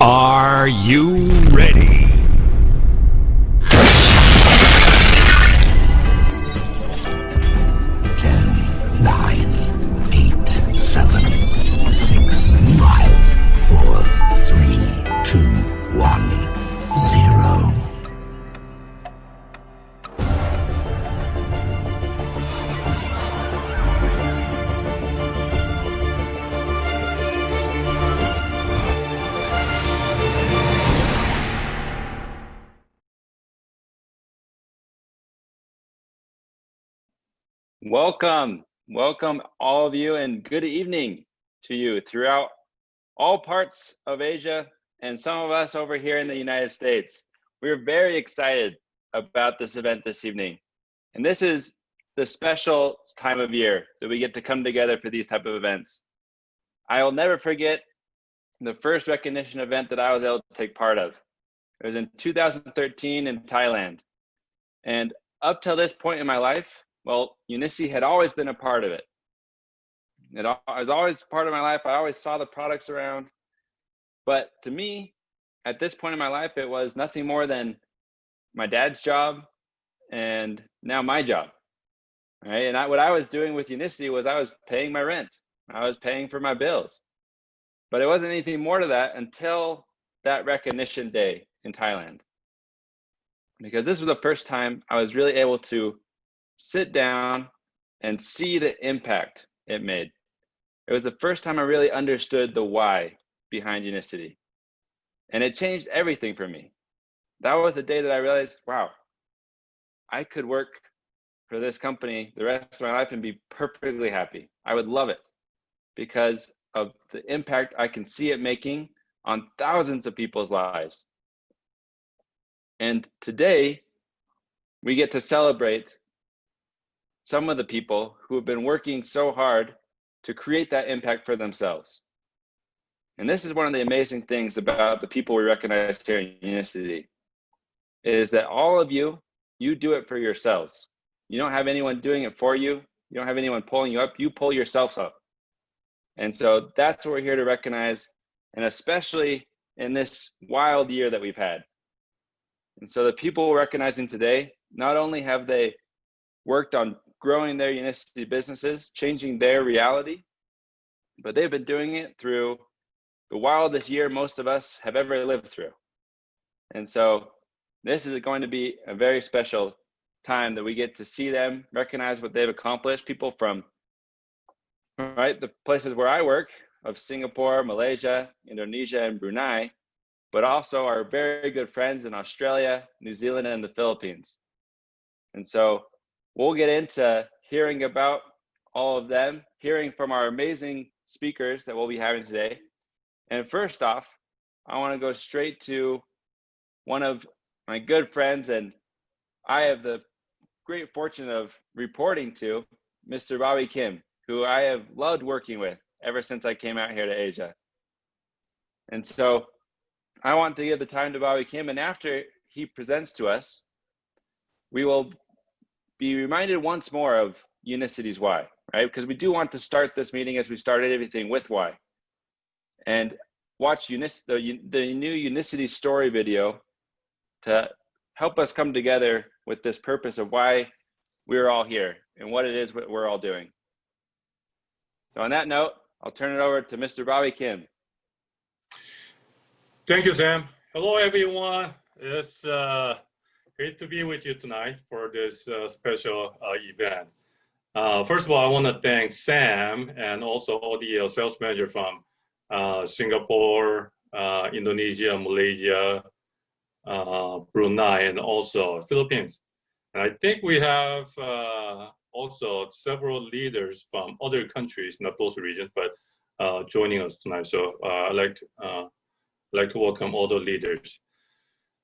Are you ready? Ten, 9, 8, 7, 6, 5, 4, 3, 2, 1, 0. Welcome all of you, and good evening to you throughout all parts of Asia and some of us over here in the United States. We're very excited about this event this evening. And this is the special time of year that we get to come together for these type of events. I will never forget the first recognition event that I was able to take part of. It was in 2013 in Thailand. And up till this point in my life, well, Unicity had always been a part of it. It was always part of my life. I always saw the products around. But to me, at this point in my life, it was nothing more than my dad's job and now my job. Right? And what I was doing with Unicity was I was paying my rent. I was paying for my bills. But it wasn't anything more to that until that recognition day in Thailand. Because this was the first time I was really able to sit down and see the impact it made. It was the first time I really understood the why behind Unicity. And it changed everything for me. That was the day that I realized, wow, I could work for this company the rest of my life and be perfectly happy. I would love it because of the impact I can see it making on thousands of people's lives. And today, we get to celebrate some of the people who have been working so hard to create that impact for themselves. And this is one of the amazing things about the people we recognize here in Unicity, is that all of you, you do it for yourselves. You don't have anyone doing it for you. You don't have anyone pulling you up. You pull yourself up. And so that's what we're here to recognize, and especially in this wild year that we've had. And so the people we're recognizing today, not only have they worked on growing their Unicity businesses, changing their reality, but they've been doing it through the wildest year most of us have ever lived through. And so this is going to be a very special time that we get to see them, recognize what they've accomplished. People from the places where I work, of Singapore, Malaysia, Indonesia, and Brunei, but also our very good friends in Australia, New Zealand, and the Philippines. And so we'll get into hearing about all of them, hearing from our amazing speakers that we'll be having today. And first off, I want to go straight to one of my good friends, and I have the great fortune of reporting to Mr. Bobby Kim, who I have loved working with ever since I came out here to Asia. And so I want to give the time to Bobby Kim, and after he presents to us, we will be reminded once more of Unicity's why, right? Because we do want to start this meeting as we started everything with why. And watch the new Unicity story video to help us come together with this purpose of why we're all here and what it is we're all doing. So on that note, I'll turn it over to Mr. Bobby Kim. Thank you, Sam. Hello, everyone. It's great to be with you tonight for this special event. First of all, I want to thank Sam and also all the sales manager from Singapore, Indonesia, Malaysia, Brunei, and also Philippines. And I think we have also several leaders from other countries, not those regions, but joining us tonight. So I'd like to welcome all the leaders.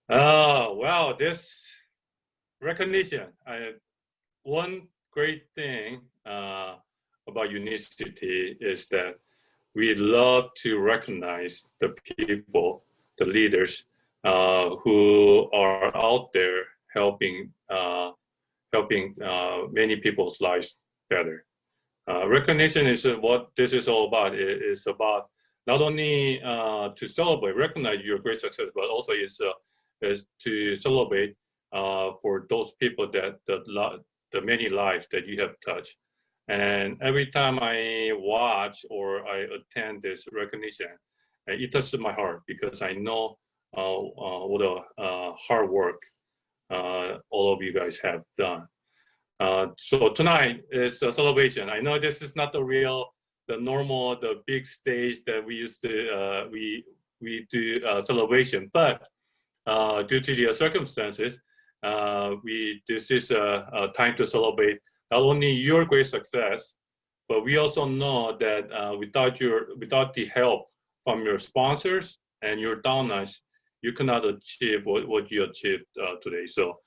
Wow, this recognition. One great thing about Unicity is that we love to recognize the people, the leaders who are out there helping many people's lives better. Recognition is what this is all about. It is about not only to celebrate, recognize your great success, but also is to celebrate for those people the many lives that you have touched. And every time I watch or I attend this recognition, it touches my heart because I know what a hard work all of you guys have done. So tonight is a celebration. I know this is not the normal, the big stage that we used to, we do celebration, but due to the circumstances, this is a time to celebrate not only your great success, but we also know that without the help from your sponsors and your downlines, you cannot achieve what you achieved today. So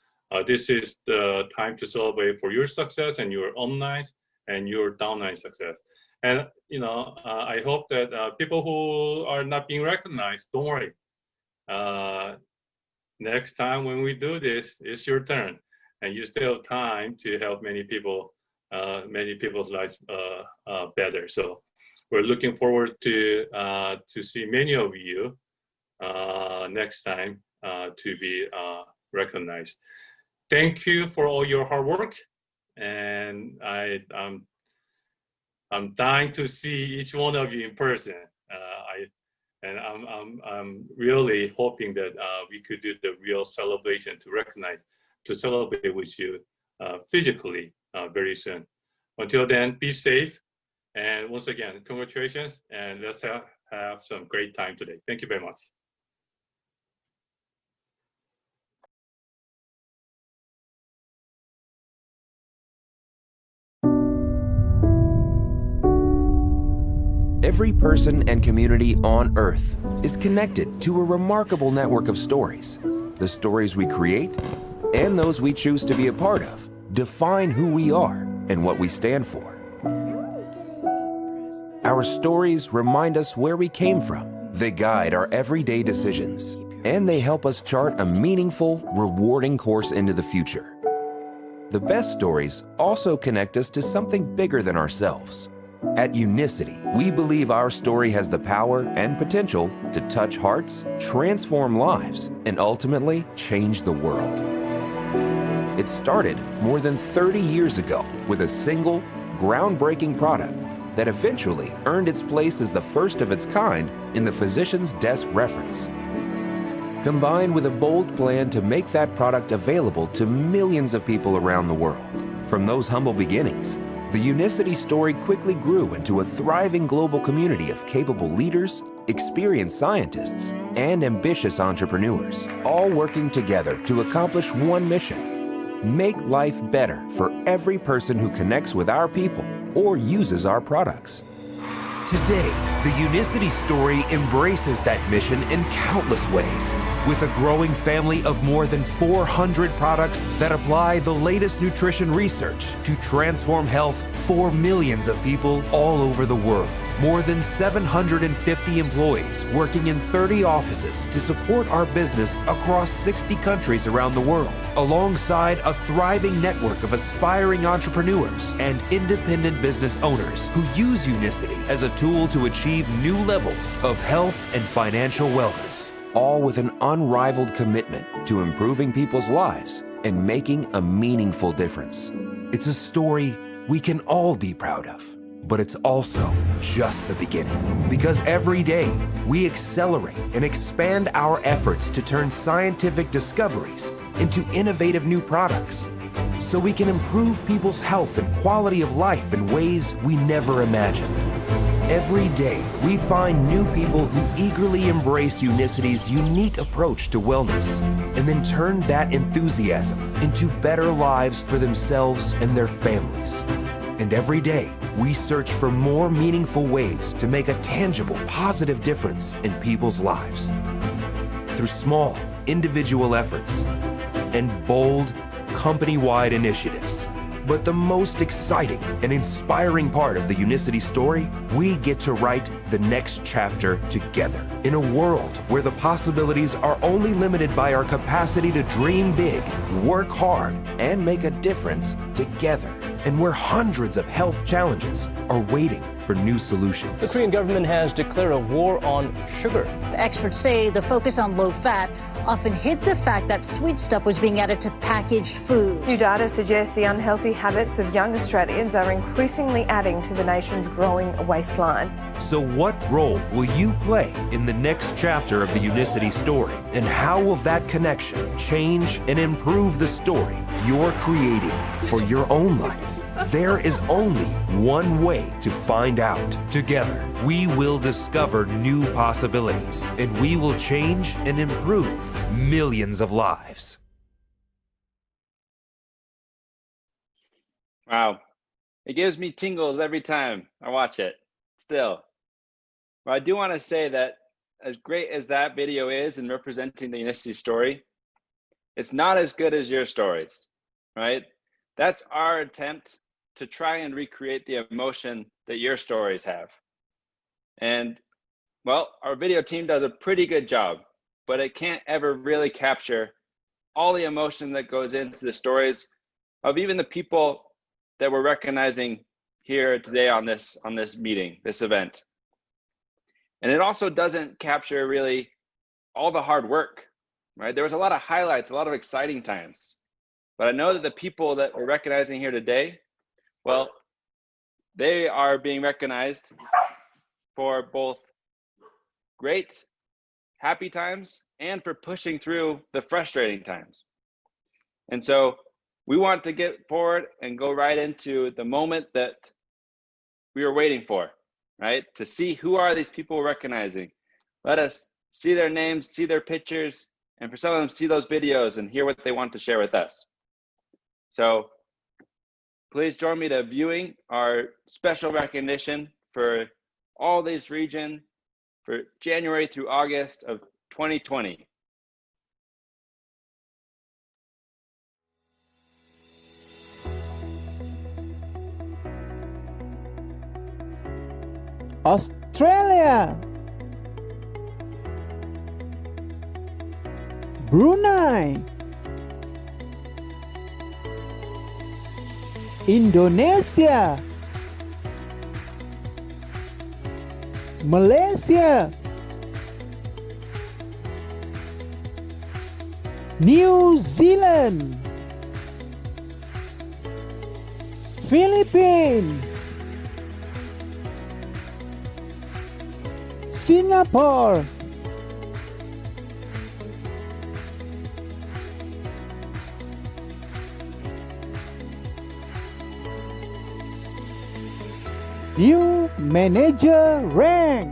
this is the time to celebrate for your success and your uplines and your downline success. And I hope that people who are not being recognized, don't worry. Next time when we do this, it's your turn, and you still have time to help many people's lives better. So we're looking forward to see many of you next time to be recognized. Thank you for all your hard work, and I'm dying to see each one of you in person. I'm really hoping that we could do the real celebration to celebrate with you physically very soon. Until then, be safe. And once again, congratulations, and let's have some great time today. Thank you very much. Every person and community on Earth is connected to a remarkable network of stories. The stories we create and those we choose to be a part of define who we are and what we stand for. Our stories remind us where we came from. They guide our everyday decisions, and they help us chart a meaningful, rewarding course into the future. The best stories also connect us to something bigger than ourselves. At Unicity, we believe our story has the power and potential to touch hearts, transform lives, and ultimately change the world. It started more than 30 years ago with a single, groundbreaking product that eventually earned its place as the first of its kind in the physician's desk reference. Combined with a bold plan to make that product available to millions of people around the world. From those humble beginnings, the Unicity story quickly grew into a thriving global community of capable leaders, experienced scientists, and ambitious entrepreneurs, all working together to accomplish one mission: make life better for every person who connects with our people or uses our products. Today, the Unicity story embraces that mission in countless ways, with a growing family of more than 400 products that apply the latest nutrition research to transform health for millions of people all over the world. More than 750 employees working in 30 offices to support our business across 60 countries around the world, alongside a thriving network of aspiring entrepreneurs and independent business owners who use Unicity as a tool to achieve new levels of health and financial wellness, all with an unrivaled commitment to improving people's lives and making a meaningful difference. It's a story we can all be proud of. But it's also just the beginning. Because every day, we accelerate and expand our efforts to turn scientific discoveries into innovative new products, so we can improve people's health and quality of life in ways we never imagined. Every day, we find new people who eagerly embrace Unicity's unique approach to wellness, and then turn that enthusiasm into better lives for themselves and their families. And every day, we search for more meaningful ways to make a tangible, positive difference in people's lives. Through small, individual efforts and bold, company-wide initiatives. But the most exciting and inspiring part of the Unicity story, we get to write the next chapter together. In a world where the possibilities are only limited by our capacity to dream big, work hard, and make a difference together. and where hundreds of health challenges are waiting for new solutions. The Korean government has declared a war on sugar. Experts say the focus on low fat often hid the fact that sweet stuff was being added to packaged food. New data suggests the unhealthy habits of young Australians are increasingly adding to the nation's growing waistline. So what role will you play in the next chapter of the Unicity story? And how will that connection change and improve the story you're creating for your own life? There is only one way to find out. Together, we will discover new possibilities, and we will change and improve millions of lives. Wow. It gives me tingles every time I watch it, still. But I do want to say that as great as that video is in representing the Unicity story, it's not as good as your stories, right? That's our attempt to try and recreate the emotion that your stories have. And well, our video team does a pretty good job, but it can't ever really capture all the emotion that goes into the stories of even the people that we're recognizing here today on this meeting, this event. And it also doesn't capture really all the hard work, right? There was a lot of highlights, a lot of exciting times, but I know that the people that we're recognizing here today, well, they are being recognized for both great, happy times and for pushing through the frustrating times. And so we want to get forward and go right into the moment that we were waiting for, right? To see who are these people we're recognizing. Let us see their names, see their pictures, and for some of them, see those videos and hear what they want to share with us. So please join me to viewing our special recognition for all this region for January through August of 2020. Australia, Brunei, Indonesia, Malaysia, New Zealand, Philippines, Singapore, new manager rank.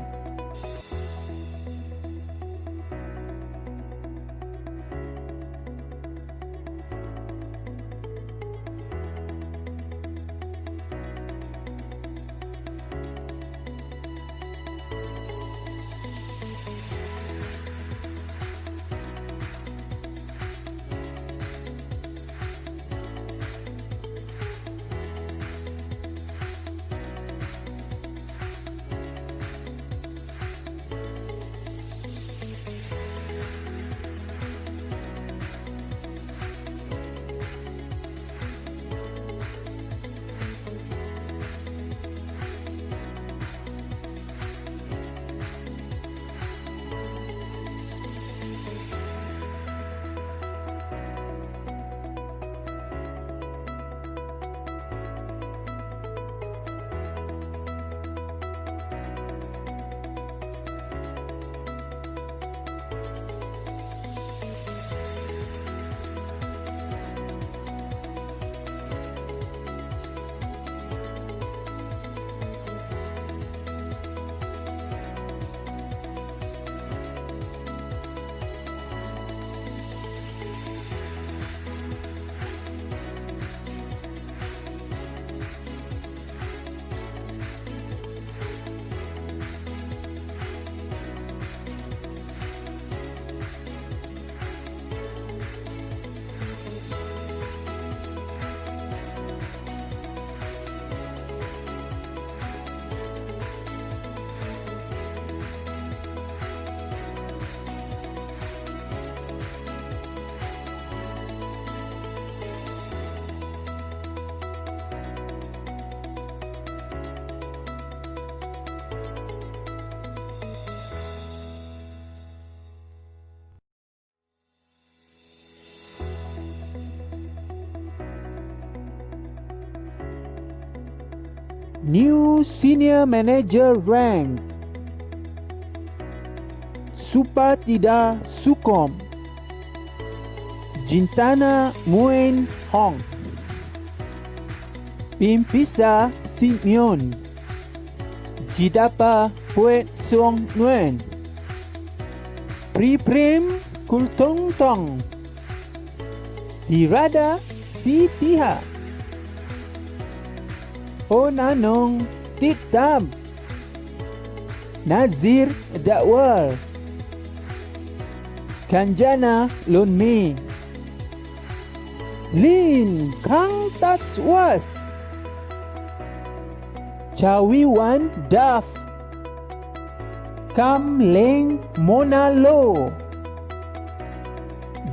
New Senior Manager Rank. Supa Tidak Sukom. Jintana Muen Hong. Pimpisa Simeon. Jidapa Puet Song Nguyen. Priprim Kultong Tong. Tirada Si Tiha. Onanong Titam. Nazir Dakwar. Kanjana Lunmi. Lin Kang Tats Was. Chawiwan Daf. Kam Leng Mona Lo.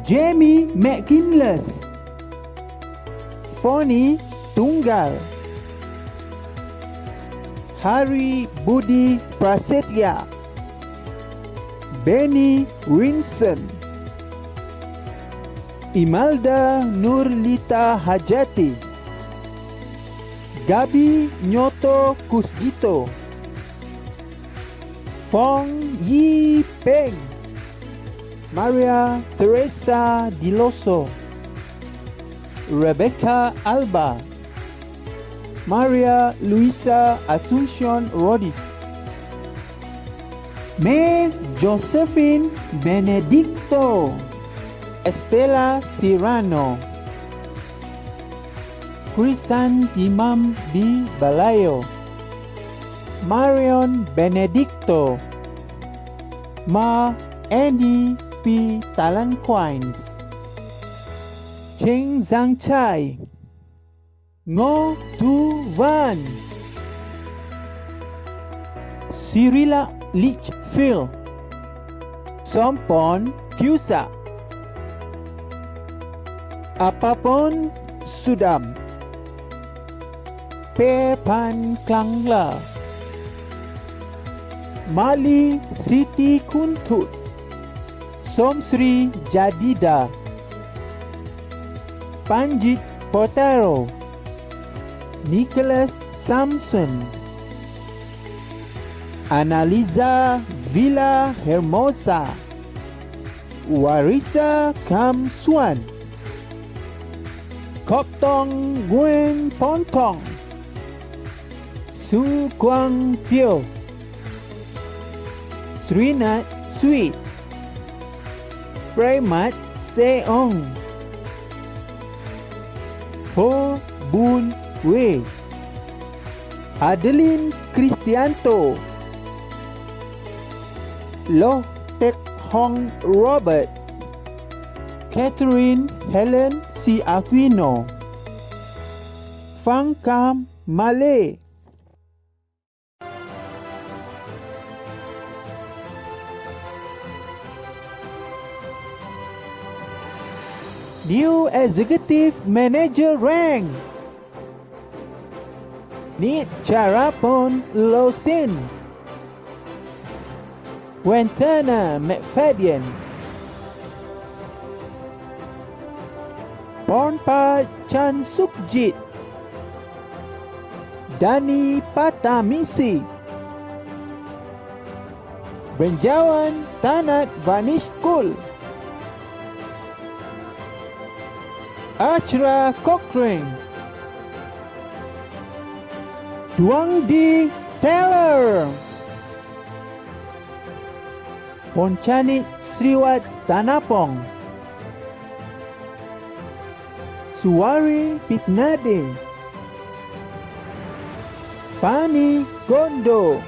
Jamie McKinless. Foni Tunggal. Hari Budi Prasetya. Benny Winson. Imelda Nurlita Hajati. Gabi Nyoto Kusgito. Fong Yi Peng. Maria Teresa Diloso. Rebecca Alba. Maria Luisa Asuncion Rodis. Meg Josephine Benedicto. Estela Cirano. Krisan Imam B. Balayo. Marion Benedicto. Ma Andy P. Talanquines. Cheng Zhang Chai. Ngo Tu Van. Cyrilla Litchfield. Sompon Cusa. Apapun Sudam. Perpan Klangla. Mali Siti Kuntut. Somsri Jadida. Panjit Potero. Nicholas Samson. Analiza Villa Hermosa. Warisa Kam Swan. Koptong Gwen Pontong. Su Kwang Teo. Srinath Sweet. Premat Seong. Ho Bun Wei. Adeline Cristianto. Loh Tek Hong Robert. Catherine Helen C. Aquino. Fang Kam Malay. New Executive Manager Rank. Nit Charapon Losin. Wentana McFadden. Pornpa Chan Sukjit. Dani Patamisi. Benjawan Tanat Vanishkul. Achra Cochrane. Duang Di Taylor. Ponchani Sriwat Tanapong. Suwari Pitnade. Fani Gondo.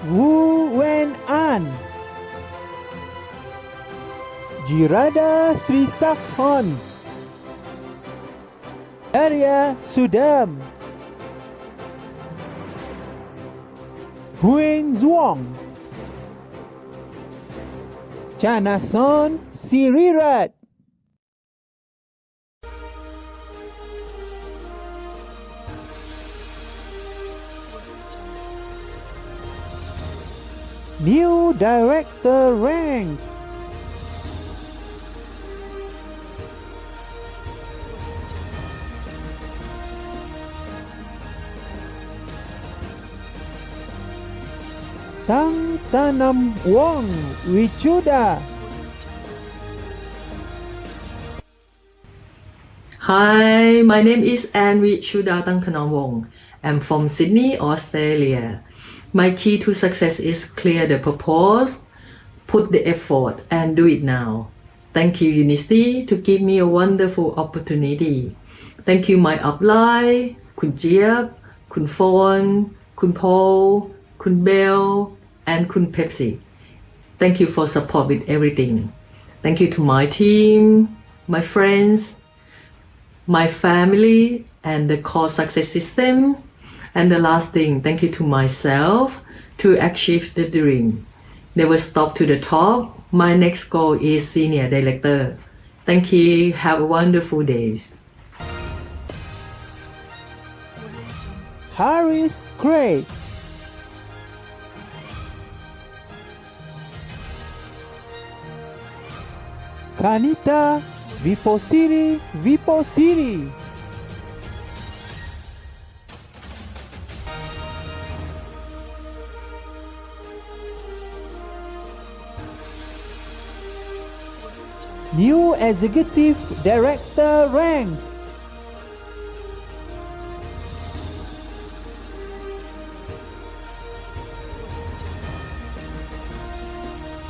Wu Wen An. Jirada Sri Sakhon. Arya Sudam. Hueng Zuong. Chanason Sirirat. New Director Rank. Tang Tanam Wong Wichuda. Hi, my name is Anne Wichuda Tangtanawong. I'm from Sydney, Australia. My key to success is clear the purpose, put the effort, and do it now. Thank you, Unicity, to give me a wonderful opportunity. Thank you, my upline, Kun Jiep, Kun Phon, Kun Paul, Kun Bell, and Kun Pepsi. Thank you for support with everything. Thank you to my team, my friends, my family, and the core success system. And the last thing, thank you to myself to achieve the dream. Never stop to the top. My next goal is Senior Director. Thank you. Have a wonderful day. Harris Craig. Kanita Viposiri Viposiri. New Executive Director rank.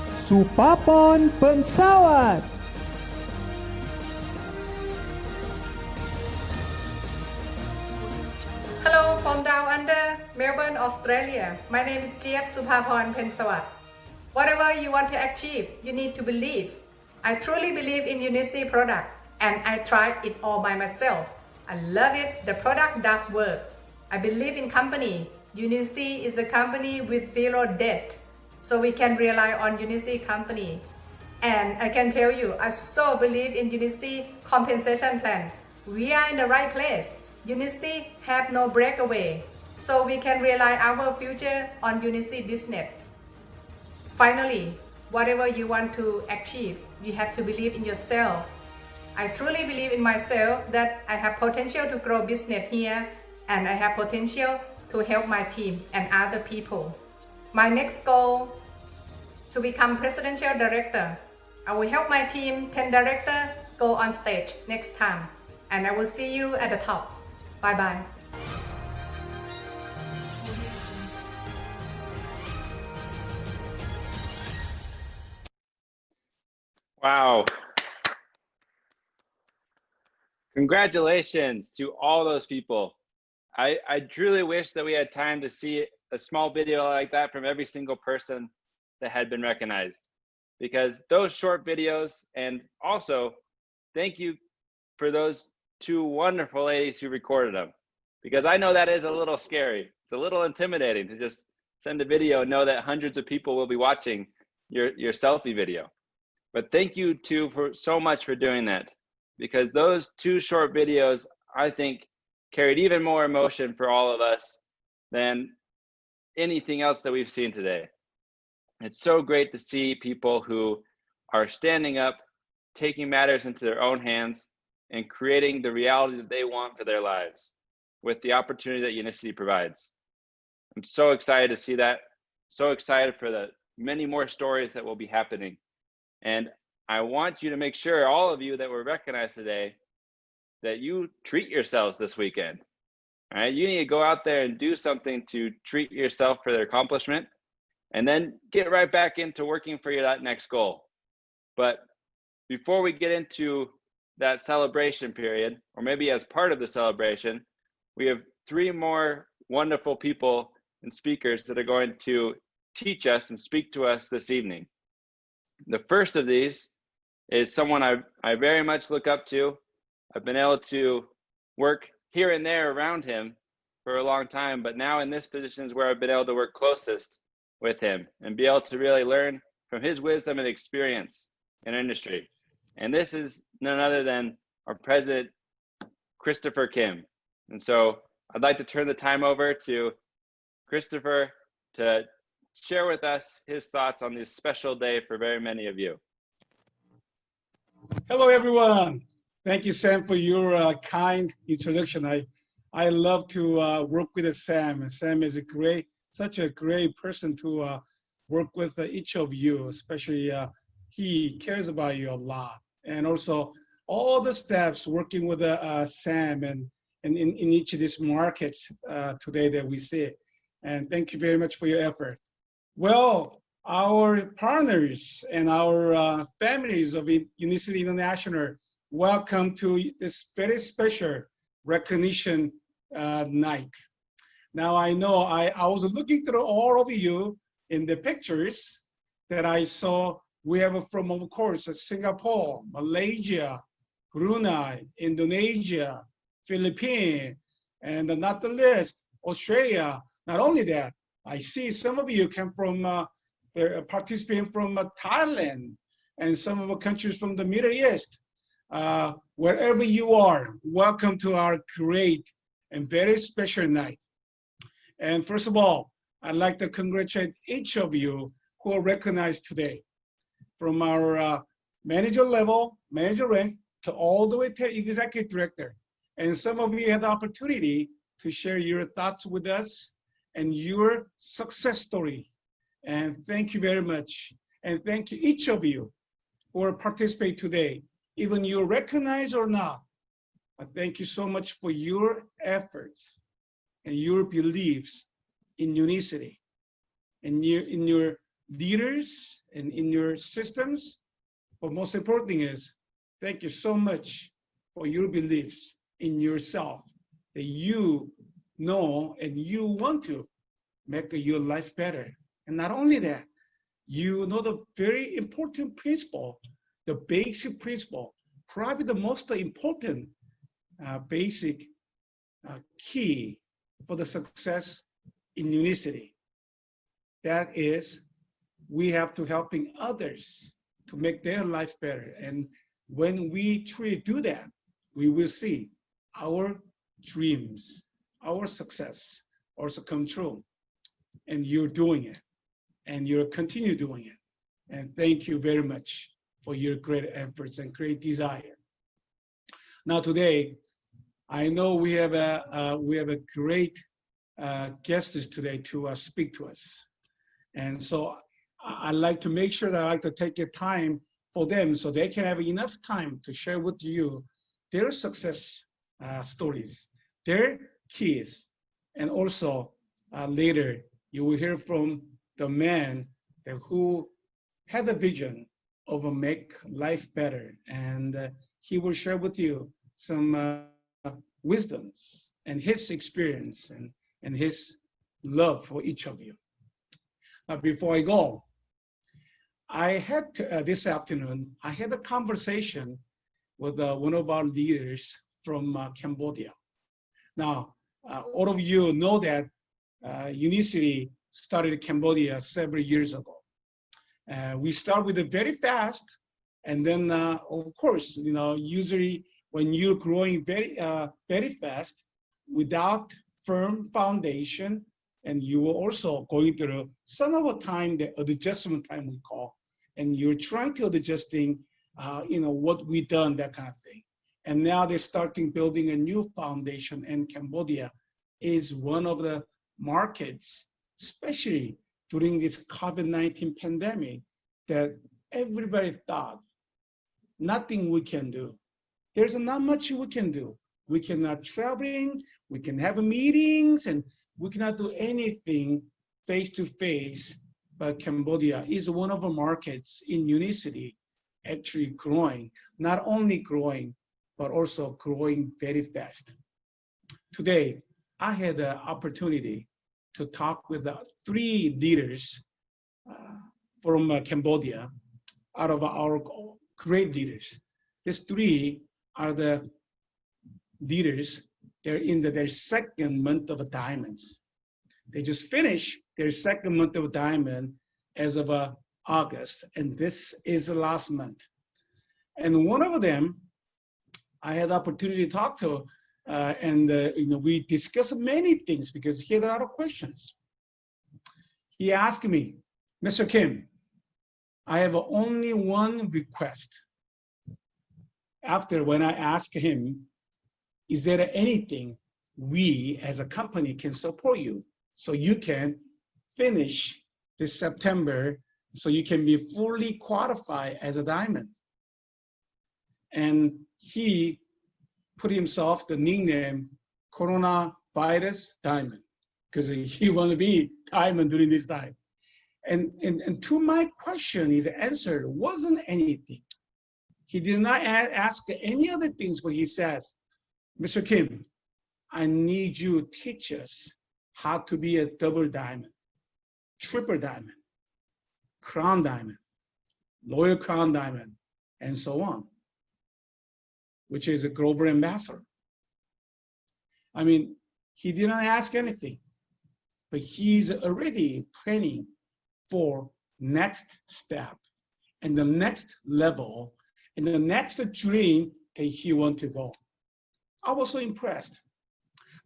Supapon Pensawat. Hello from down under, Melbourne, Australia. My name is Jiep Supapon Pensawat. Whatever you want to achieve, you need to believe. I truly believe in Unicity product and I tried it all by myself. I love it. The product does work. I believe in company. Unicity is a company with zero debt. So we can rely on Unicity company. And I can tell you, I so believe in Unicity compensation plan. We are in the right place. Unicity have no breakaway. So we can rely our future on Unicity business. Finally, whatever you want to achieve, you have to believe in yourself. I truly believe in myself that I have potential to grow business here and I have potential to help my team and other people. My next goal, to become presidential director. I will help my team, 10 directors, go on stage next time. And I will see you at the top. Bye-bye. Wow. Congratulations to all those people. I truly wish that we had time to see a small video like that from every single person that had been recognized, because those short videos, and also thank you for those two wonderful ladies who recorded them, because I know that is a little scary. It's a little intimidating to just send a video and know that hundreds of people will be watching your selfie video. But thank you two for so much for doing that, because those two short videos, I think, carried even more emotion for all of us than anything else that we've seen today. It's so great to see people who are standing up, taking matters into their own hands, and creating the reality that they want for their lives with the opportunity that Unicity provides. I'm so excited to see that, so excited for the many more stories that will be happening. And I want you to make sure, all of you that were recognized today, that you treat yourselves this weekend. All right, you need to go out there and do something to treat yourself for their accomplishment, and then get right back into working for that next goal. But before we get into that celebration period, or maybe as part of the celebration, we have 3 more wonderful people and speakers that are going to teach us and speak to us this evening. The first of these is someone I very much look up to. I've been able to work here and there around him for a long time, but now in this position is where I've been able to work closest with him and be able to really learn from his wisdom and experience in industry. And this is none other than our president, Christopher Kim. And so I'd like to turn the time over to Christopher to share with us his thoughts on this special day for very many of you. Hello, everyone. Thank you, Sam, for your kind introduction. I love to work with Sam. Sam is such a great person to work with each of you, especially he cares about you a lot. And also all the staffs working with Sam and in each of these markets today that we see. And thank you very much for your effort. Well, our partners and our families of Unicity International, welcome to this very special recognition night. Now I know I was looking through all of you in the pictures that I saw. We have from, of course, Singapore, Malaysia, Brunei, Indonesia, Philippines, and not the least, Australia. Not only that, I see some of you came from, they're participating from Thailand and some of the countries from the Middle East. Wherever you are, welcome to our great and very special night. And first of all, I'd like to congratulate each of you who are recognized today, from our manager level, manager rank, to all the way to executive director. And some of you had the opportunity to share your thoughts with us and your success story. And thank you very much. And thank you, each of you who are participating today, even you recognize or not. But thank you so much for your efforts and your beliefs in Unicity, and in your leaders and in your systems. But most important thing is, thank you so much for your beliefs in yourself, that you know and you want to make your life better. And not only that, you know the very important principle, the basic principle, probably the most important basic key for the success in Unicity. That is, we have to helping others to make their life better. And when we truly do that, we will see our dreams, our success also come true. And you're doing it, and you'll continue doing it. And thank you very much for your great efforts and great desire. Now today, I know we have a great guests today to speak to us. And so I'd like to make sure that I like to take the time for them so they can have enough time to share with you their success stories, their keys, and also later you will hear from the man who had a vision of make life better, and he will share with you some wisdoms and his experience and his love for each of you. Before I go, I had this afternoon, I had a conversation with one of our leaders from Cambodia. Now, all of you know that Unicity started in Cambodia several years ago. We start with it very fast, and then of course, you know, usually when you're growing very fast without firm foundation, and you are also going through some of the time, the adjustment time we call, and you're trying to adjusting, you know, what we done, that kind of thing. And now they're starting building a new foundation, and Cambodia is one of the markets, especially during this COVID-19 pandemic, that everybody thought nothing we can do. There's not much we can do. We cannot traveling, we can have meetings, and we cannot do anything face-to-face, but Cambodia is one of the markets in Unicity actually growing, not only growing, but also growing very fast. Today, I had the opportunity to talk with 3 leaders from Cambodia, out of our great leaders. These 3 are the leaders. They're in their second month of diamonds. They just finished their second month of diamond as of August, and this is the last month. And one of them, I had the opportunity to talk to, and you know, we discussed many things because he had a lot of questions. He asked me, Mr. Kim, I have only one request. After when I asked him, is there anything we as a company can support you so you can finish this September, so you can be fully qualified as a diamond. And he put himself the nickname Coronavirus Diamond, because he wanted to be diamond during this time. And to my question, his answer wasn't anything. He did not ask any other things, but he says, Mr. Kim, I need you to teach us how to be a double diamond, triple diamond, crown diamond, loyal crown diamond, and so on, which is a global ambassador. I mean, he didn't ask anything, but he's already planning for next step and the next level and the next dream that he wants to go. I was so impressed.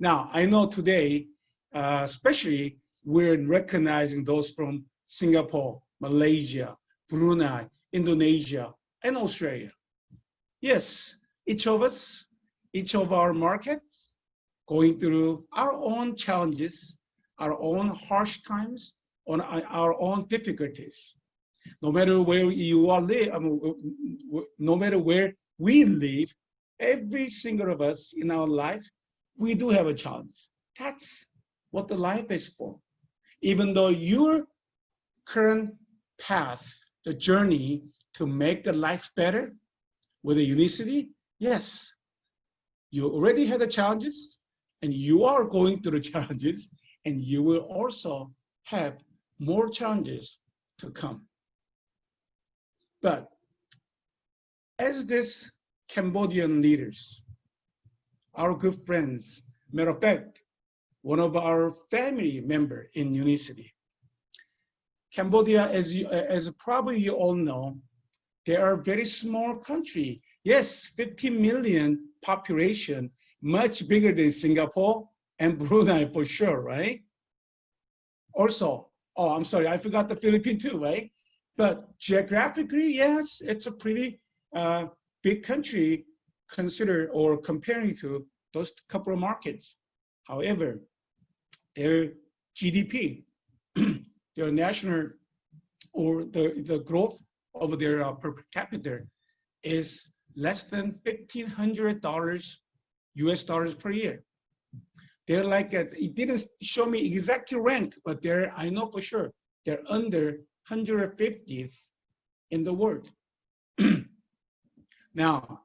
Now, I know today, especially we're recognizing those from Singapore, Malaysia, Brunei, Indonesia, and Australia. Yes, each of us, each of our markets, going through our own challenges, our own harsh times, on our own difficulties. No matter where you are no matter where we live, every single of us in our life, we do have a challenge. That's what the life is for. Even though your current path, the journey to make the life better with the Unicity, yes, you already had the challenges and you are going through the challenges, and you will also have more challenges to come. But as this Cambodian leaders, our good friends, matter of fact, one of our family member in Unicity, Cambodia, as probably you all know, they are a very small country. Yes, 15 million population, much bigger than Singapore and Brunei for sure, right? Also, oh, I'm sorry, I forgot the Philippines too, right? But geographically, yes, it's a pretty big country considered or comparing to those couple of markets. However, their GDP, their national or the growth of their per capita is less than $1,500 US dollars per year. They're like, it didn't show me exactly rank, but they're, I know for sure, they're under 150th in the world. Now,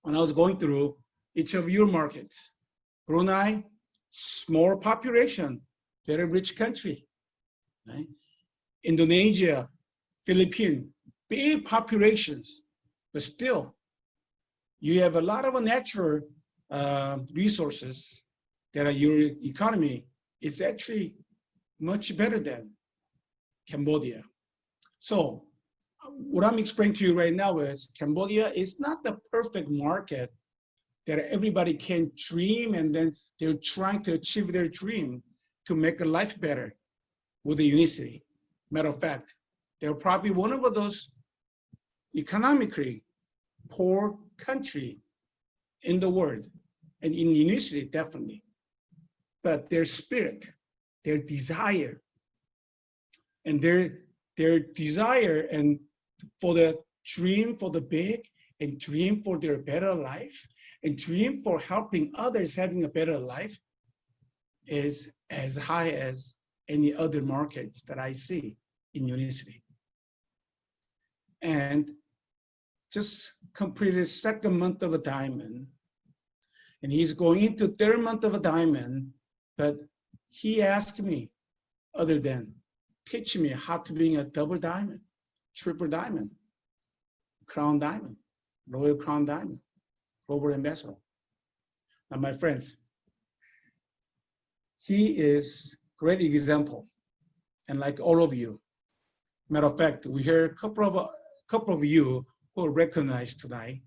when I was going through each of your markets, Brunei, small population, very rich country, right? Indonesia, Philippines, big populations, but still, you have a lot of natural resources that are your economy is actually much better than Cambodia. So what I'm explaining to you right now is Cambodia is not the perfect market that everybody can dream, and then they're trying to achieve their dream to make a life better with the Unicity. Matter of fact, they're probably one of those economically poor country in the world, and in Unicity, definitely. But their spirit, their desire, and their desire and for the dream for the big, and dream for their better life, and dream for helping others having a better life is as high as any other markets that I see in Unicity. And just completed second month of a diamond, and he's going into third month of a diamond, but he asked me, other than teach me how to be a double diamond, triple diamond, crown diamond, royal crown diamond, global ambassador. Now, my friends, he is great example, and like all of you. Matter of fact, we hear a couple of you who are recognized tonight,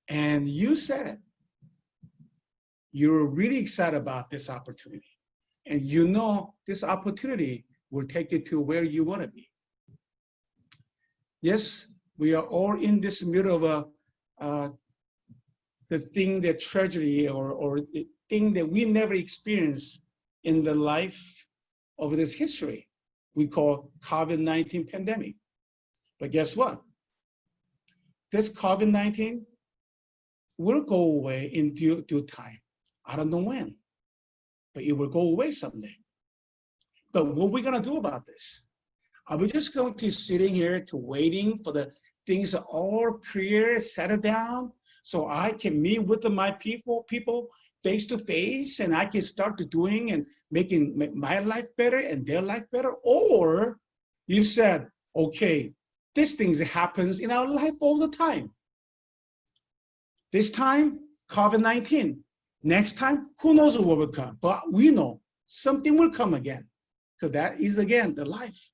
and you said it. You're really excited about this opportunity, and you know this opportunity will take you to where you want to be. Yes, we are all in this middle of the thing that tragedy or the thing that we never experienced in the life of this history, we call COVID-19 pandemic. But guess what? This COVID-19 will go away in due time. I don't know when, but it will go away someday. But what are we gonna do about this? Are we just going to sitting here to waiting for the things are all clear, settle down, so I can meet with my people face to face, and I can start to doing and making my life better and their life better? Or you said, okay, these things happens in our life all the time. This time, COVID-19. Next time, who knows what will come? But we know something will come again, because that is again the life.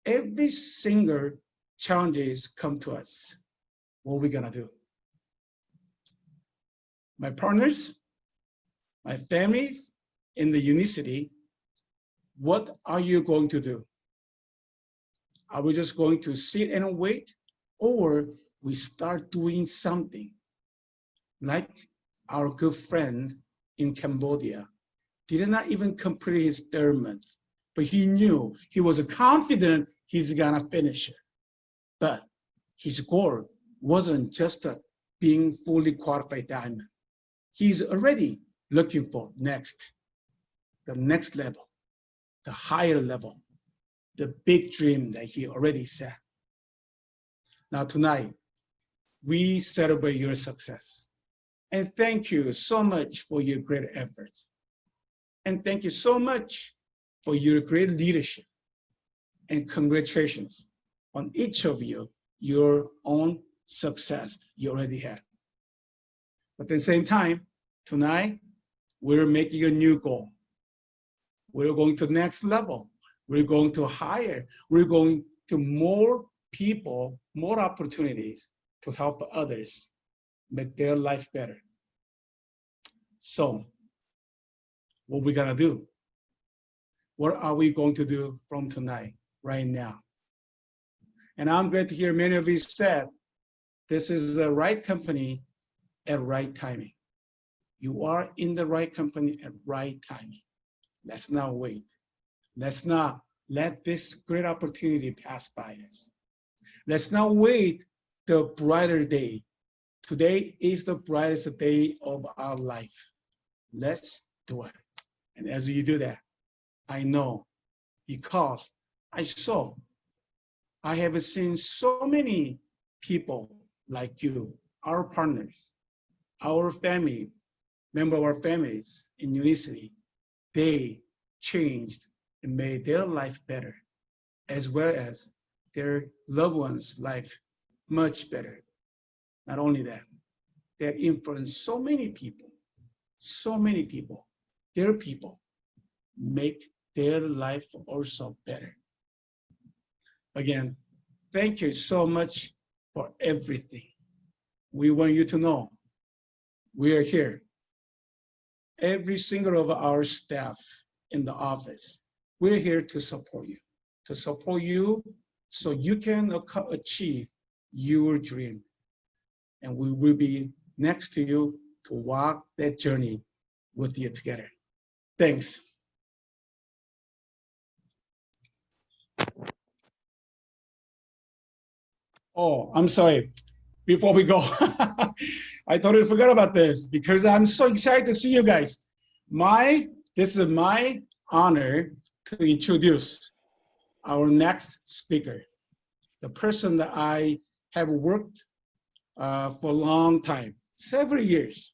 Every single challenges come to us. What are we gonna do? My partners, my families in the Unicity, what are you going to do? Are we just going to sit and wait, or we start doing something? Like our good friend in Cambodia did not even complete his 3rd month, but he knew, he was confident he's gonna finish it. But his goal wasn't just being fully qualified diamond. He's already looking for the next level, the higher level, the big dream that he already set. Now tonight, we celebrate your success. And thank you so much for your great efforts. And thank you so much for your great leadership. And congratulations on each of you, your own success you already had. But at the same time, tonight, we're making a new goal. We're going to the next level. We're going to higher. We're going to more people, more opportunities to help others make their life better. So, what we gonna do? What are we going to do from tonight, right now? And I'm glad to hear many of you said, this is the right company at right timing. You are in the right company at right timing. Let's not wait. Let's not let this great opportunity pass by us. Let's not wait the brighter day. Today is the brightest day of our life. Let's do it. And as you do that, I know, because I have seen so many people like you, our partners, our family, member of our families in Unicity. They changed and made their life better, as well as their loved ones' life much better. Not only that, they have influenced so many people, their people, make their life also better. Again, thank you so much for everything. We want you to know we are here. Every single of our staff in the office, we're here to support you so you can achieve your dream. And we will be next to you to walk that journey with you together. Thanks. Oh, I'm sorry. Before we go, I totally forgot about this because I'm so excited to see you guys. This is my honor to introduce our next speaker, the person that I have worked for a long time, several years,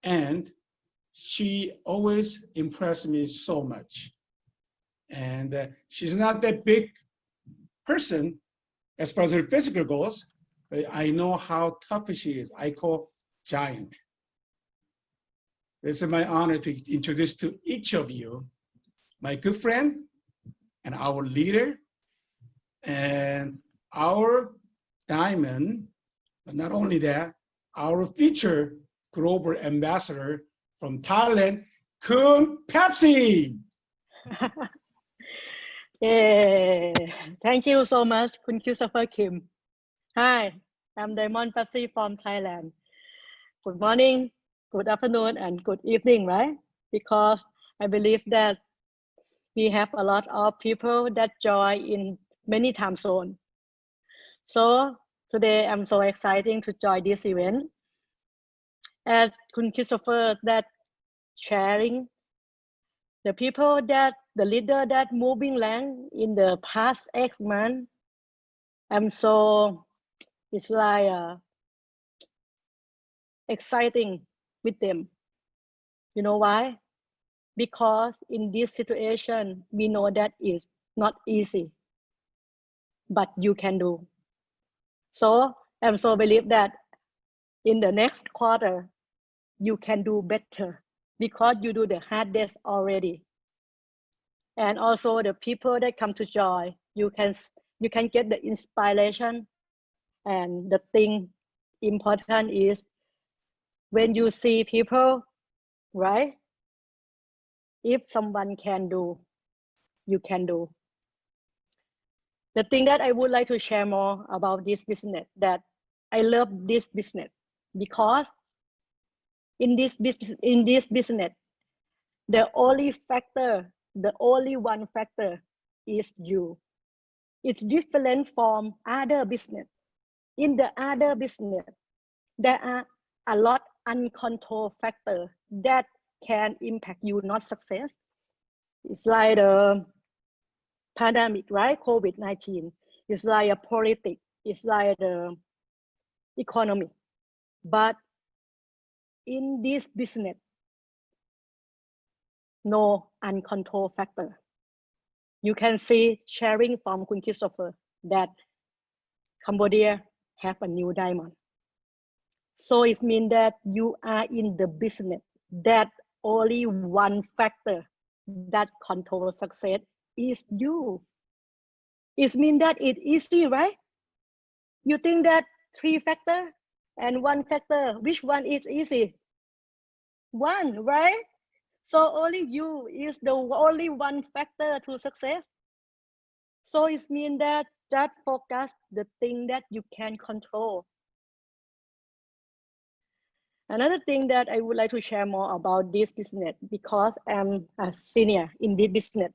and she always impressed me so much. And she's not that big person as far as her physical goes, but I know how tough she is. I call giant. This is my honor to introduce to each of you my good friend and our leader and our diamond, but not only that, our future global ambassador from Thailand, Kun Pepsi. Yeah. Thank you so much, Kun Christopher Kim. Hi, I'm Diamond Pepsi from Thailand. Good morning, good afternoon, and good evening, right? Because I believe that we have a lot of people that join in many time zones. So today I'm so excited to join this event. And Kun Christopher that sharing the people that the leader that moving land in the past X months. I'm so it's like exciting with them. You know why? Because in this situation, we know that it's not easy, but you can do. So I'm so believe that in the next quarter, you can do better because you do the hardest already. And also the people that come to join, you can get the inspiration. And the thing important is when you see people, right? If someone can do, you can do. The thing that I would like to share more about this business, that I love this business because in this business, the only one factor is you. It's different from other business. In the other business, there are a lot uncontrolled factors that can impact you not success. It's like the pandemic, right? COVID-19. It's like a politics. It's like the economy. But in this business, no uncontrolled factor. You can see sharing from Kun Christopher that Cambodia have a new diamond. So it means that you are in the business that only one factor that controls success is you. It means that it's easy, right? You think that 3 factors and 1 factor, which one is easy? 1, right? So only you is the only one factor to success. So it means that just focus the thing that you can control. Another thing that I would like to share more about this business, because I'm a senior in this business,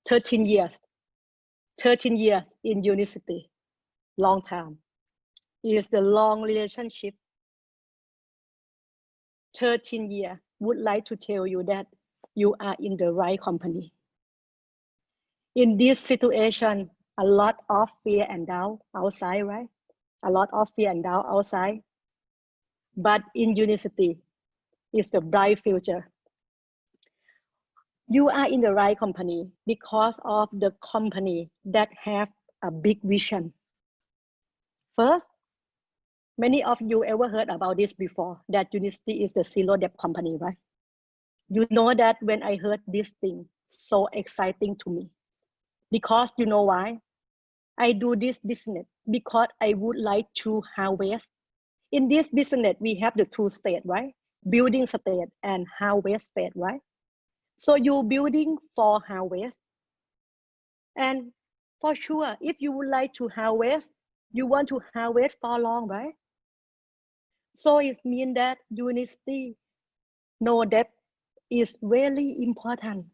13 years in Unicity, long time. It is the long relationship. 13 years, would like to tell you that you are in the right company. In this situation, a lot of fear and doubt outside, right? A lot of fear and doubt outside. But in Unicity, it's the bright future. You are in the right company because of the company that have a big vision. First, many of you ever heard about this before, that Unicity is the zero debt company, right? You know that when I heard this thing, so exciting to me. Because you know why? I do this business because I would like to harvest. In this business, we have the 2 states, right? Building state and harvest state, right? So you building for harvest. And for sure, if you would like to harvest, you want to harvest for long, right? So it means that Unicity, no debt is really important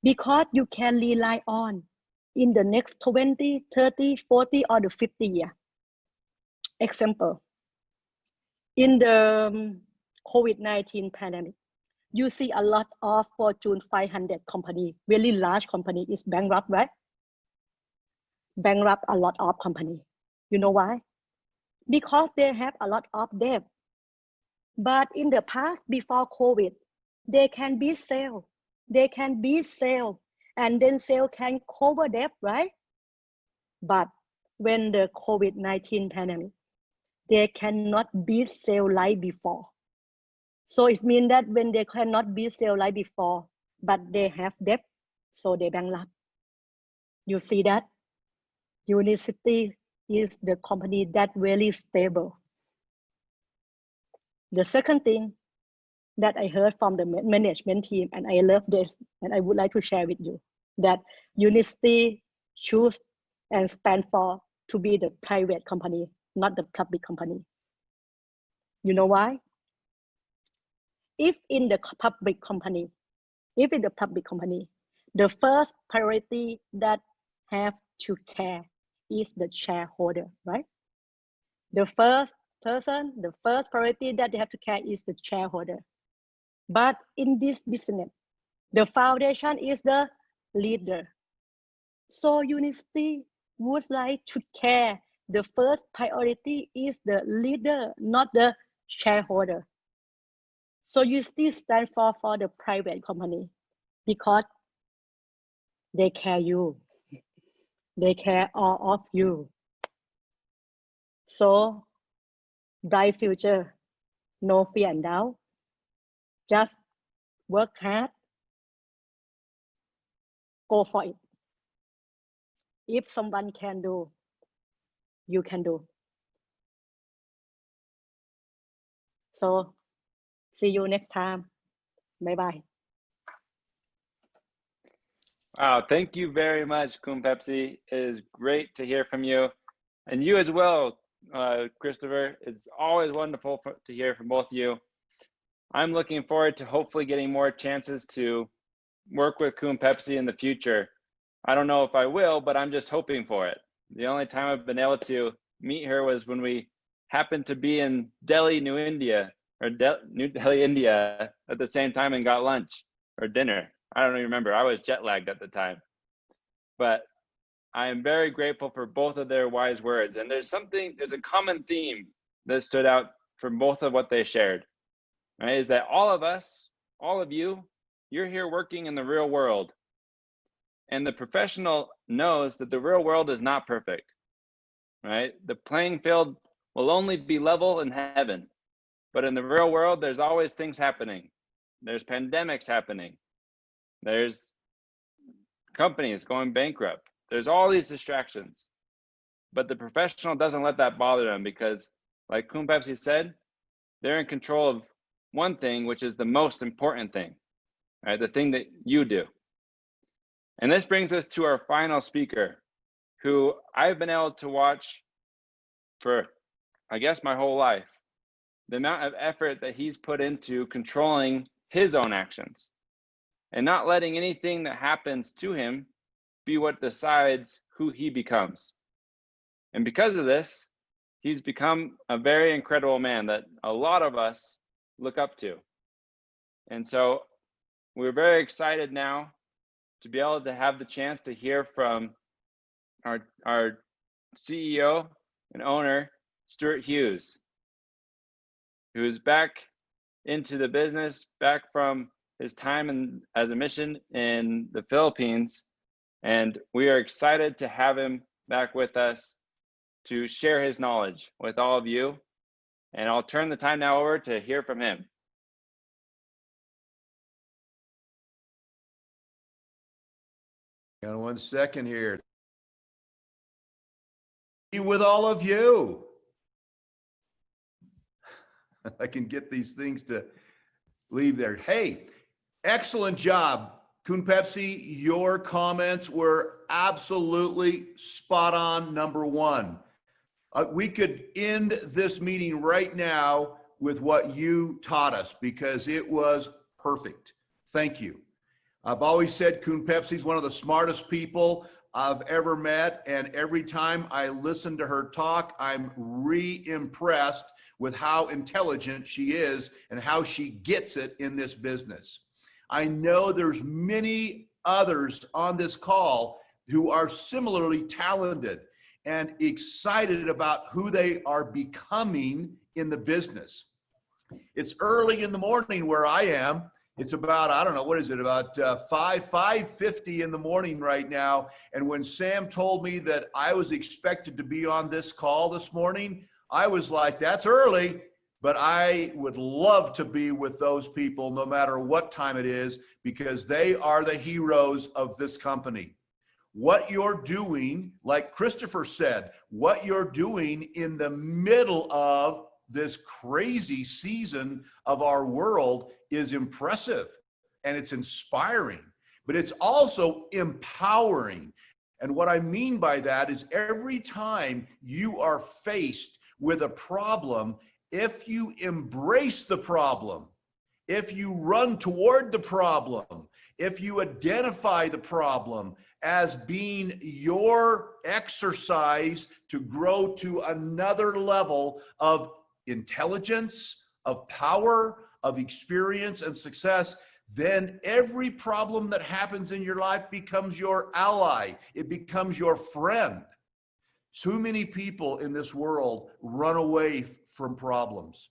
because you can rely on in the next 20, 30, 40, or the 50 year. Example, in the COVID-19 pandemic, you see a lot of Fortune 500 company, really large company is bankrupt, right? Bankrupt a lot of company. You know why? Because they have a lot of debt. But in the past, before COVID, they can be sale. They can be sale, and then sale can cover debt, right? But when the COVID-19 pandemic, they cannot be sale like before. So it means that when they cannot be sale like before, but they have debt, so they bankrupt. You see that? Unicity is the company that really stable. The second thing that I heard from the management team, and I love this, and I would like to share with you, that Unicity choose and stand for to be the private company, not the public company. You know why? If in the public company, The first priority that have to care is the shareholder, right? The first person, the first priority that they have to care is the shareholder. But in this business, the foundation is the leader. So Unicity would like to care. The first priority is the leader, not the shareholder. So Unicity stands for the private company because they care you. They care all of you. So bright future, no fear and doubt. Just work hard. Go for it. If someone can do, you can do. So see you next time. Bye-bye. Wow, thank you very much, Kun Pepsi. It is great to hear from you. And you as well, Christopher. It's always wonderful to hear from both of you. I'm looking forward to hopefully getting more chances to work with Kun Pepsi in the future. I don't know if I will, but I'm just hoping for it. The only time I've been able to meet her was when we happened to be in Delhi, New Delhi, India at the same time and got lunch or dinner. I don't even remember. I was jet lagged at the time. But I am very grateful for both of their wise words. And there's a common theme that stood out from both of what they shared, right? Is that all of us, all of you, you're here working in the real world. And the professional knows that the real world is not perfect, right? The playing field will only be level in heaven. But in the real world, there's always things happening. There's pandemics happening. There's companies going bankrupt. There's all these distractions. But the professional doesn't let that bother them because, like Kun Pepsi said, they're in control of one thing, which is the most important thing, right? The thing that you do. And this brings us to our final speaker, who I've been able to watch for, I guess, my whole life. The amount of effort that he's put into controlling his own actions and not letting anything that happens to him be what decides who he becomes. And because of this, he's become a very incredible man that a lot of us look up to. And so we're very excited now to be able to have the chance to hear from our CEO and owner, Steward Hughes, who is back into the business, back from his time as a mission in the Philippines. And we are excited to have him back with us to share his knowledge with all of you. And I'll turn the time now over to hear from him. Hang on 1 second here. Be with all of you. I can get these things to leave there. Hey, excellent job, Kun Pepsi. Your comments were absolutely spot on, number one. We could end this meeting right now with what you taught us because it was perfect. Thank you. I've always said Kun Pepsi is one of the smartest people I've ever met. And every time I listen to her talk, I'm re-impressed with how intelligent she is and how she gets it in this business. I know there's many others on this call who are similarly talented and excited about who they are becoming in the business. It's early in the morning where I am. It's about, I don't know, what is it, about 5:50 in the morning right now. And when Sam told me that I was expected to be on this call this morning, I was like, that's early, but I would love to be with those people no matter what time it is, because they are the heroes of this company. What you're doing, like Christopher said, what you're doing in the middle of this crazy season of our world is impressive and it's inspiring, but it's also empowering. And what I mean by that is every time you are faced with a problem, if you embrace the problem, if you run toward the problem, if you identify the problem as being your exercise to grow to another level of intelligence, of power, of experience and success, then every problem that happens in your life becomes your ally. It becomes your friend. Too many people in this world run away from problems.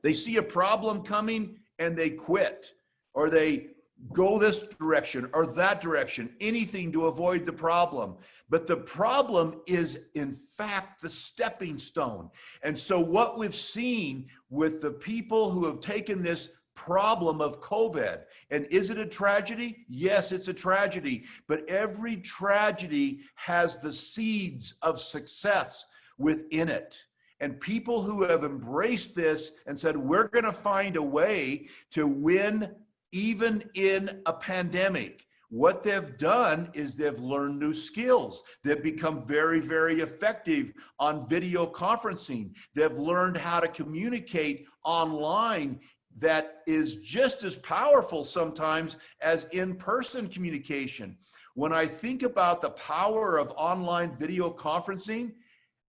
They see a problem coming and they quit, or they go this direction or that direction, anything to avoid the problem. But the problem is, in fact, the stepping stone. And so what we've seen with the people who have taken this problem of COVID, and is it a tragedy? Yes, it's a tragedy. But every tragedy has the seeds of success within it. And people who have embraced this and said, we're going to find a way to win even in a pandemic. What they've done is they've learned new skills. They've become very, very effective on video conferencing. They've learned how to communicate online that is just as powerful sometimes as in-person communication. When I think about the power of online video conferencing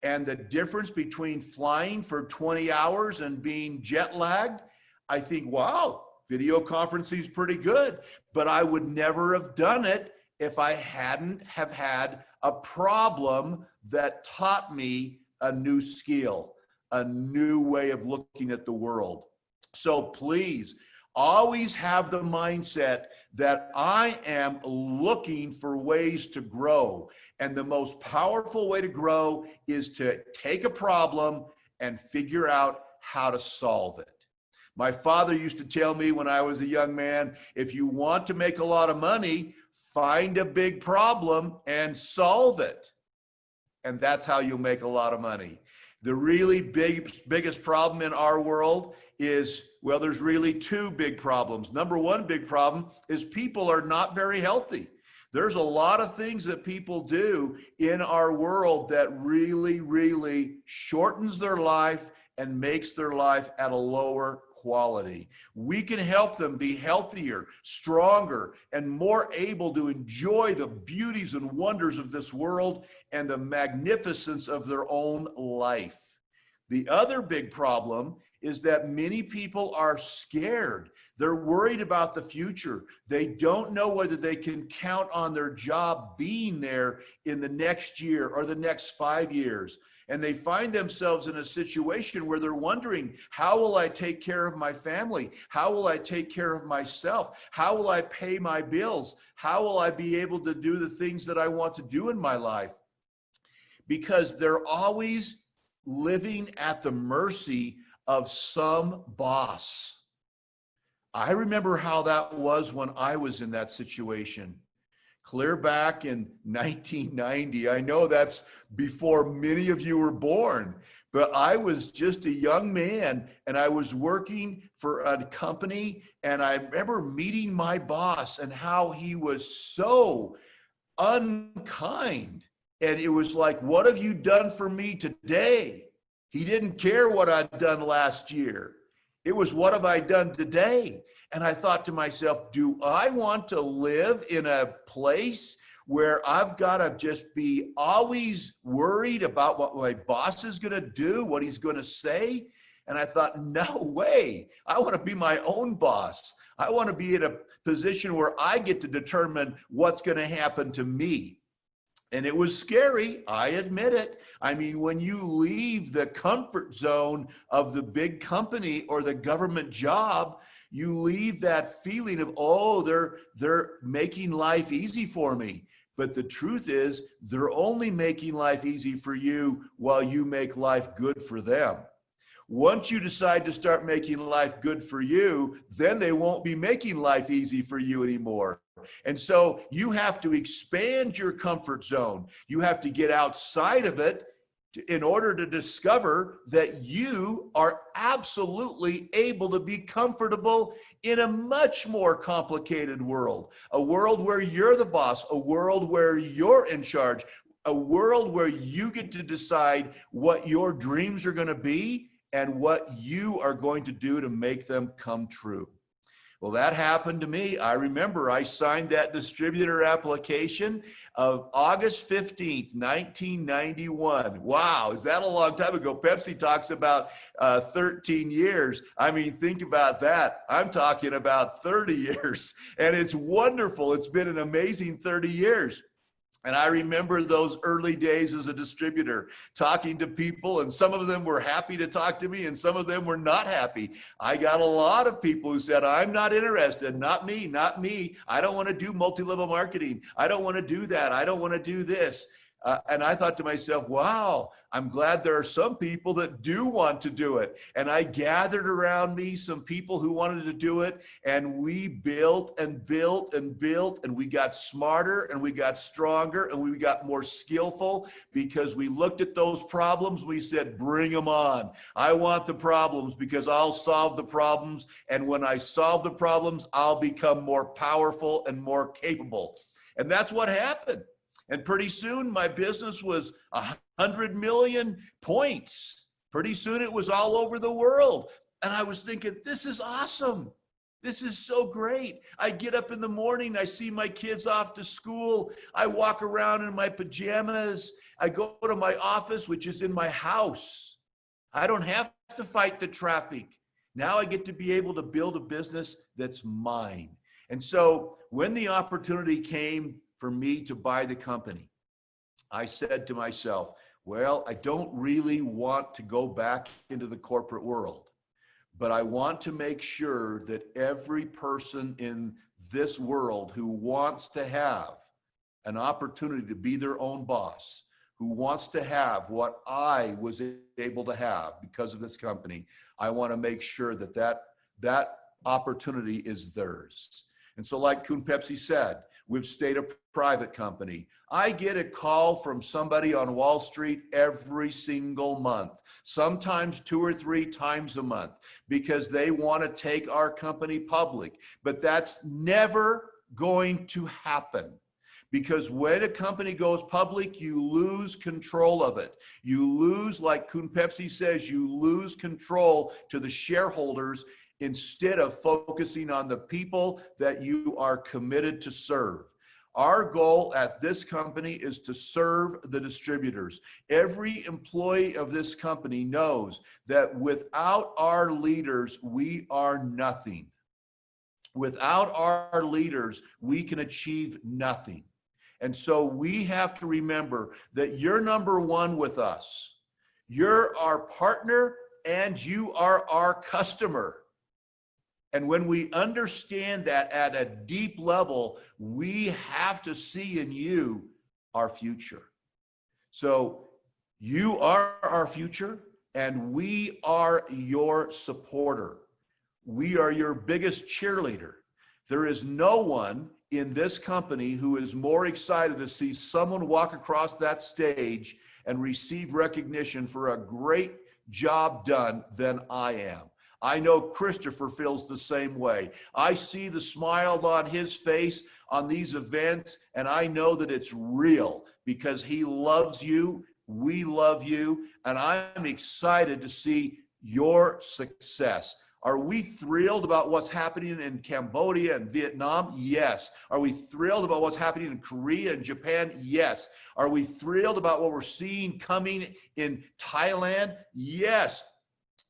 and the difference between flying for 20 hours and being jet lagged, I think, wow, video conferencing is pretty good, but I would never have done it if I hadn't have had a problem that taught me a new skill, a new way of looking at the world. So please always have the mindset that I am looking for ways to grow. And the most powerful way to grow is to take a problem and figure out how to solve it. My father used to tell me when I was a young man, if you want to make a lot of money, find a big problem and solve it. And that's how you'll make a lot of money. The really biggest problem in our world is, well, there's really two big problems. Number one big problem is people are not very healthy. There's a lot of things that people do in our world that really, really shortens their life and makes their life at a lower quality. We can help them be healthier, stronger, and more able to enjoy the beauties and wonders of this world and the magnificence of their own life. The other big problem is that many people are scared. They're worried about the future. They don't know whether they can count on their job being there in the next year or the next 5 years. And they find themselves in a situation where they're wondering, how will I take care of my family? How will I take care of myself? How will I pay my bills? How will I be able to do the things that I want to do in my life? Because they're always living at the mercy of some boss. I remember how that was when I was in that situation. Clear back in 1990. I know that's before many of you were born, but I was just a young man and I was working for a company, and I remember meeting my boss and how he was so unkind. And it was like, what have you done for me today? He didn't care what I'd done last year. It was, what have I done today? And I thought to myself, do I want to live in a place where I've got to just be always worried about what my boss is going to do, what he's going to say? And I thought, no way. I want to be my own boss. I want to be in a position where I get to determine what's going to happen to me. And it was scary, I admit it. I mean, when you leave the comfort zone of the big company or the government job, you leave that feeling of, oh, they're making life easy for me. But the truth is, they're only making life easy for you while you make life good for them. Once you decide to start making life good for you, then they won't be making life easy for you anymore. And so you have to expand your comfort zone. You have to get outside of it in order to discover that you are absolutely able to be comfortable in a much more complicated world, a world where you're the boss, a world where you're in charge, a world where you get to decide what your dreams are going to be and what you are going to do to make them come true. Well, that happened to me. I remember I signed that distributor application of August 15th, 1991. Wow, is that a long time ago? Pepsi talks about 13 years. I mean, think about that. I'm talking about 30 years, and it's wonderful. It's been an amazing 30 years. And I remember those early days as a distributor, talking to people, and some of them were happy to talk to me, and some of them were not happy. I got a lot of people who said, I'm not interested, not me, not me. I don't want to do multi-level marketing. I don't want to do that. I don't want to do this. And I thought to myself, wow, I'm glad there are some people that do want to do it. And I gathered around me some people who wanted to do it, and we built and built and built, and we got smarter and we got stronger and we got more skillful because we looked at those problems. We said, bring them on. I want the problems because I'll solve the problems. And when I solve the problems, I'll become more powerful and more capable. And that's what happened. And pretty soon my business was 100 million points. Pretty soon it was all over the world. And I was thinking, this is awesome. This is so great. I get up in the morning, I see my kids off to school. I walk around in my pajamas. I go to my office, which is in my house. I don't have to fight the traffic. Now I get to be able to build a business that's mine. And so when the opportunity came for me to buy the company, I said to myself, well, I don't really want to go back into the corporate world, but I want to make sure that every person in this world who wants to have an opportunity to be their own boss, who wants to have what I was able to have because of this company, I want to make sure that that opportunity is theirs. And so like Kuhn Pepsi said, we've stayed a private company. I get a call from somebody on Wall Street every single month, sometimes 2 or 3 times a month, because they want to take our company public. But that's never going to happen. Because when a company goes public, you lose control of it. You lose, like Kuhn Pepsi says, you lose control to the shareholders instead of focusing on the people that you are committed to serve. Our goal at this company is to serve the distributors. Every employee of this company knows that without our leaders, we are nothing. Without our leaders, we can achieve nothing. And so we have to remember that you're number one with us. You're our partner and you are our customer. And when we understand that at a deep level, we have to see in you our future. So you are our future and we are your supporter. We are your biggest cheerleader. There is no one in this company who is more excited to see someone walk across that stage and receive recognition for a great job done than I am. I know Christopher feels the same way. I see the smile on his face on these events, and I know that it's real because he loves you, we love you, and I'm excited to see your success. Are we thrilled about what's happening in Cambodia and Vietnam? Yes. Are we thrilled about what's happening in Korea and Japan? Yes. Are we thrilled about what we're seeing coming in Thailand? Yes.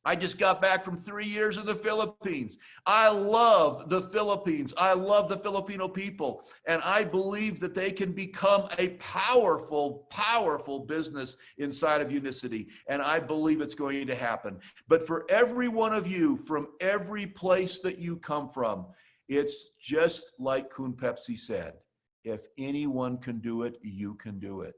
I just got back from 3 years in the Philippines. I love the Philippines. I love the Filipino people. And I believe that they can become a powerful, powerful business inside of Unicity. And I believe it's going to happen. But for every one of you, from every place that you come from, it's just like Kuhn Pepsi said, if anyone can do it, you can do it.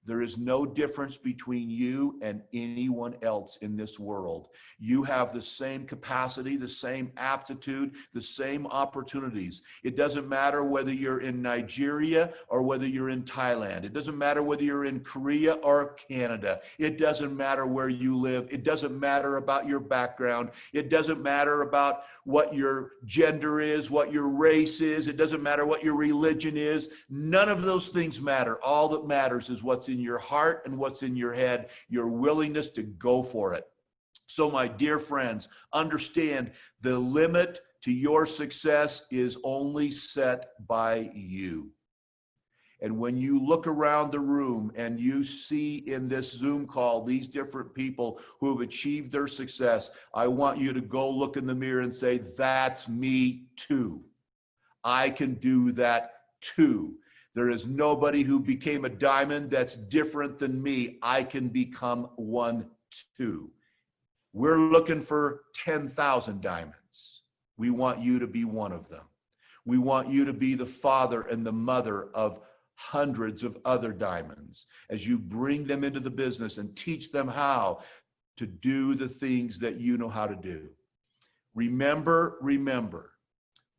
There is no difference between you and anyone else in this world. You have the same capacity, the same aptitude, the same opportunities. It doesn't matter whether you're in Nigeria or whether you're in Thailand. It doesn't matter whether you're in Korea or Canada. It doesn't matter where you live. It doesn't matter about your background. It doesn't matter about what your gender is, what your race is. It doesn't matter what your religion is. None of those things matter. All that matters is what's in your heart and what's in your head, your willingness to go for it. So my dear friends, understand the limit to your success is only set by you. And when you look around the room and you see in this Zoom call these different people who have achieved their success, I want you to go look in the mirror and say, that's me too. I can do that too. There is nobody who became a diamond that's different than me. I can become one too. We're looking for 10,000 diamonds. We want you to be one of them. We want you to be the father and the mother of hundreds of other diamonds as you bring them into the business and teach them how to do the things that you know how to do. Remember,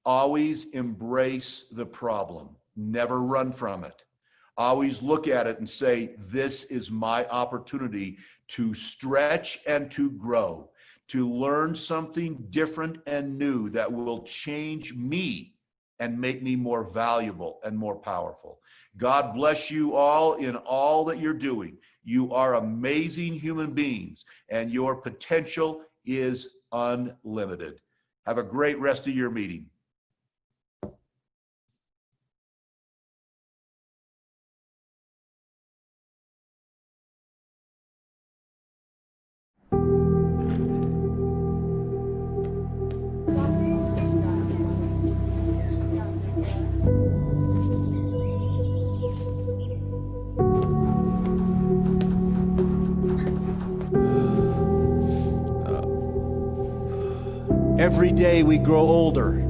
always embrace the problem. Never run from it. Always look at it and say, this is my opportunity to stretch and to grow, to learn something different and new that will change me and make me more valuable and more powerful. God bless you all in all that you're doing. You are amazing human beings, and your potential is unlimited. Have a great rest of your meeting. Every day we grow older.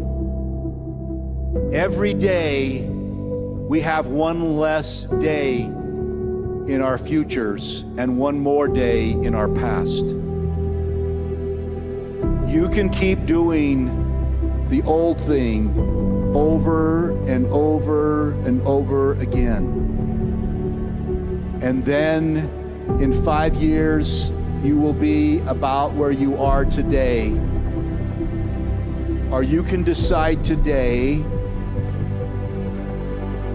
Every day we have one less day in our futures and one more day in our past. You can keep doing the old thing over and over and over again. And then in 5 years, you will be about where you are today. Or you can decide today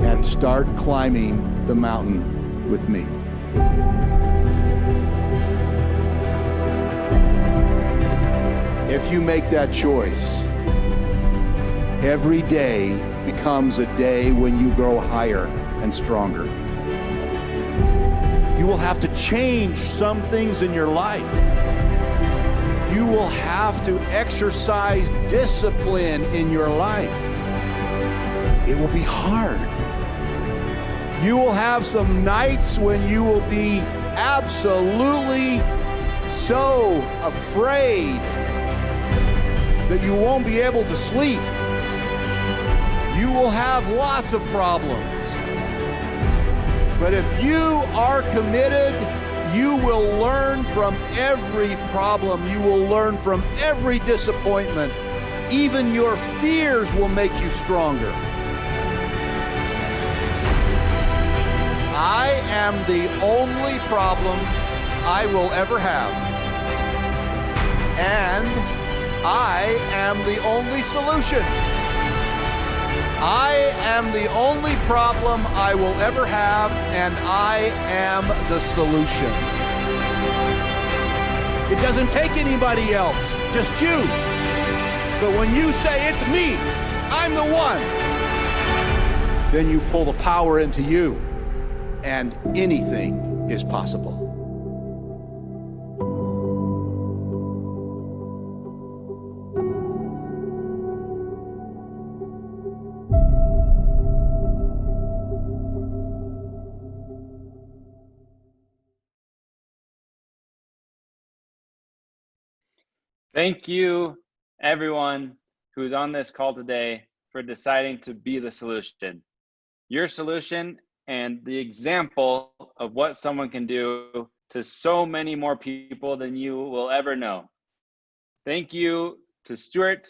and start climbing the mountain with me. If you make that choice, every day becomes a day when you grow higher and stronger. You will have to change some things in your life. You will have to exercise discipline in your life. It will be hard. You will have some nights when you will be absolutely so afraid that you won't be able to sleep. You will have lots of problems. But if you are committed, you will learn from every problem. You will learn from every disappointment. Even your fears will make you stronger. I am the only problem I will ever have. And I am the only solution. I am the only problem I will ever have, and I am the solution. It doesn't take anybody else, just you. But when you say, it's me, I'm the one, then you pull the power into you, and anything is possible. Thank you, everyone who's on this call today, for deciding to be the solution. Your solution and the example of what someone can do to so many more people than you will ever know. Thank you to Stewart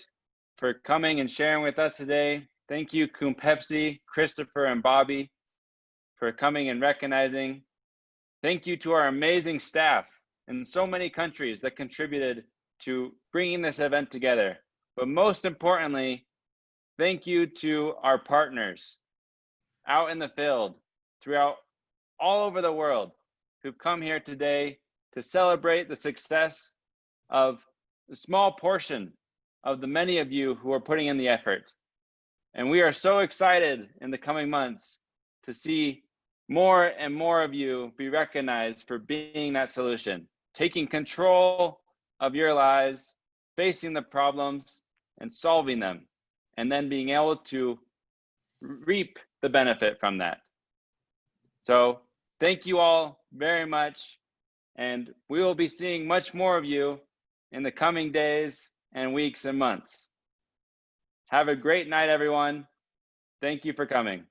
for coming and sharing with us today. Thank you, Pepsi, Christopher, and Bobby for coming and recognizing. Thank you to our amazing staff in so many countries that contributed to bringing this event together. But most importantly, thank you to our partners out in the field, throughout all over the world, who've come here today to celebrate the success of a small portion of the many of you who are putting in the effort. And we are so excited in the coming months to see more and more of you be recognized for being that solution, taking control of your lives, facing the problems and solving them, and then being able to reap the benefit from that. So thank you all very much. And we will be seeing much more of you in the coming days and weeks and months. Have a great night, everyone. Thank you for coming.